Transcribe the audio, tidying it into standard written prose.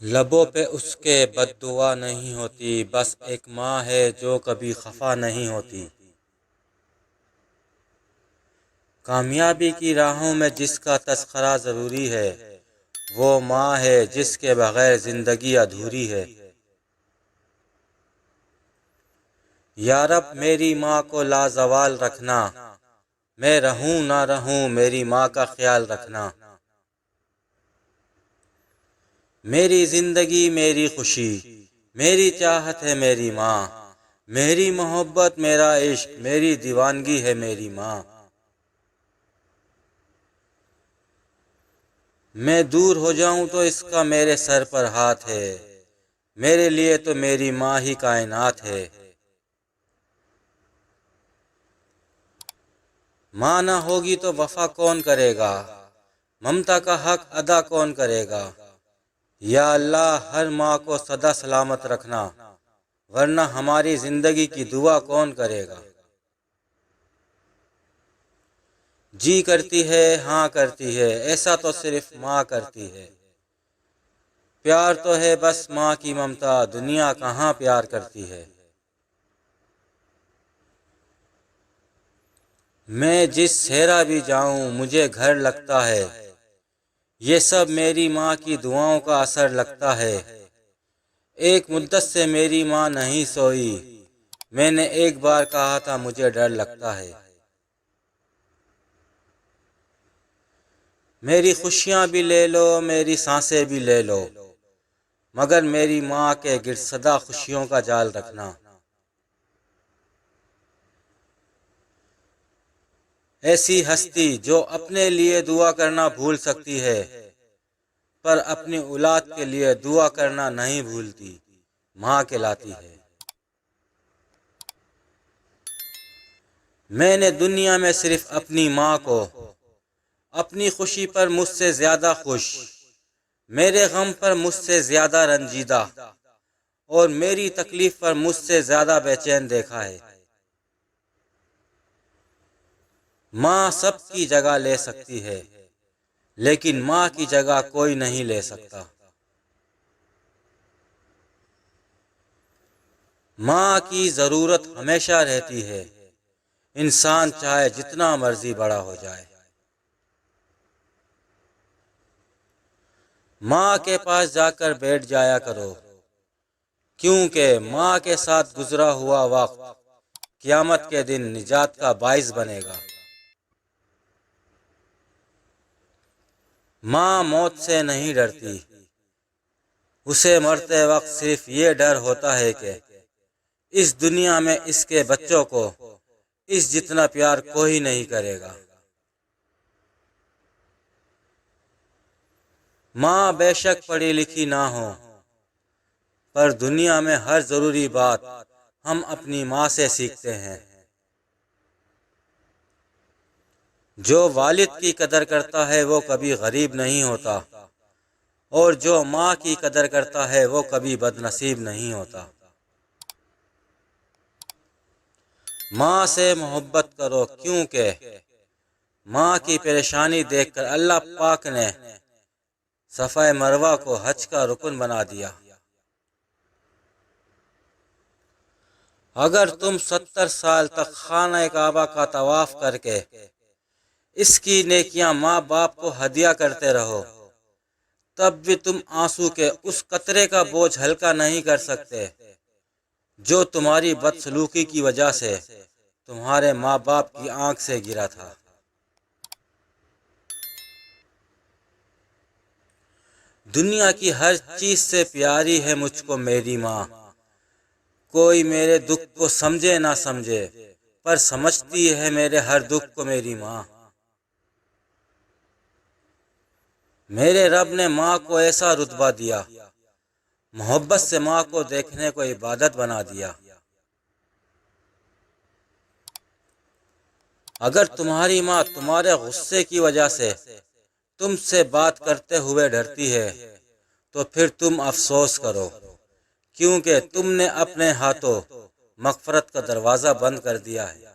لبوں پہ اس کے بد دعا نہیں ہوتی، بس ایک ماں ہے جو کبھی خفا نہیں ہوتی۔ کامیابی کی راہوں میں جس کا تذکرہ ضروری ہے، وہ ماں ہے جس کے بغیر زندگی ادھوری ہے۔ یا رب میری ماں کو لازوال رکھنا، میں رہوں نہ رہوں میری ماں کا خیال رکھنا۔ میری زندگی میری خوشی، میری چاہت ہے میری ماں، میری محبت میرا عشق، میری دیوانگی ہے میری ماں۔ میں دور ہو جاؤں تو اس کا میرے سر پر ہاتھ ہے، میرے لیے تو میری ماں ہی کائنات ہے۔ ماں نہ ہوگی تو وفا کون کرے گا، ممتا کا حق ادا کون کرے گا۔ یا اللہ ہر ماں کو سدا سلامت رکھنا، ورنہ ہماری زندگی کی دعا کون کرے گا۔ جی کرتی ہے ہاں کرتی ہے، ایسا تو صرف ماں کرتی ہے۔ پیار تو ہے بس ماں کی ممتا، دنیا کہاں پیار کرتی ہے۔ میں جس صحرا بھی جاؤں مجھے گھر لگتا ہے، یہ سب میری ماں کی دعاؤں کا اثر لگتا ہے۔ ایک مدت سے میری ماں نہیں سوئی، میں نے ایک بار کہا تھا مجھے ڈر لگتا ہے۔ میری خوشیاں بھی لے لو میری سانسیں بھی لے لو، مگر میری ماں کے گرد سدا خوشیوں کا جال رکھنا۔ ایسی ہستی جو اپنے لیے دعا کرنا بھول سکتی ہے، پر اپنی اولاد کے لیے دعا کرنا نہیں بھولتی، ماں کہلاتی ہے۔ میں نے دنیا میں صرف اپنی ماں کو، اپنی خوشی پر مجھ سے زیادہ خوش، میرے غم پر مجھ سے زیادہ رنجیدہ، اور میری تکلیف پر مجھ سے زیادہ بے چین دیکھا ہے۔ ماں سب کی جگہ لے سکتی ہے، لیکن ماں کی جگہ کوئی نہیں لے سکتا۔ ماں کی ضرورت ہمیشہ رہتی ہے، انسان چاہے جتنا مرضی بڑا ہو جائے۔ ماں کے پاس جا کر بیٹھ جایا کرو، کیونکہ ماں کے ساتھ گزرا ہوا وقت قیامت کے دن نجات کا باعث بنے گا۔ ماں موت سے نہیں ڈرتی، اسے مرتے وقت صرف یہ ڈر ہوتا ہے کہ اس دنیا میں اس کے بچوں کو اس جتنا پیار کوئی نہیں کرے گا۔ ماں بے شک پڑھی لکھی نہ ہو، پر دنیا میں ہر ضروری بات ہم اپنی ماں سے سیکھتے ہیں۔ جو والد کی قدر کرتا ہے وہ کبھی غریب نہیں ہوتا، اور جو ماں کی قدر کرتا ہے وہ کبھی بد نصیب نہیں ہوتا۔ ماں سے محبت کرو، کیونکہ ماں کی پریشانی دیکھ کر اللہ پاک نے صفا مروہ کو حج کا رکن بنا دیا۔ اگر تم 70 سال تک خانہ کعبہ کا طواف کر کے اس کی نیکیاں ماں باپ کو ہدیہ کرتے رہو، تب بھی تم آنسو کے اس قطرے کا بوجھ ہلکا نہیں کر سکتے جو تمہاری بدسلوکی کی وجہ سے تمہارے ماں باپ کی آنکھ سے گرا تھا۔ دنیا کی ہر چیز سے پیاری ہے مجھ کو میری ماں، کوئی میرے دکھ کو سمجھے نہ سمجھے، پر سمجھتی ہے میرے ہر دکھ کو میری ماں۔ میرے رب نے ماں کو ایسا رتبہ دیا، محبت سے ماں کو دیکھنے کو عبادت بنا دیا۔ اگر تمہاری ماں تمہارے غصے کی وجہ سے تم سے بات کرتے ہوئے ڈرتی ہے، تو پھر تم افسوس کرو، کیونکہ تم نے اپنے ہاتھوں مغفرت کا دروازہ بند کر دیا ہے۔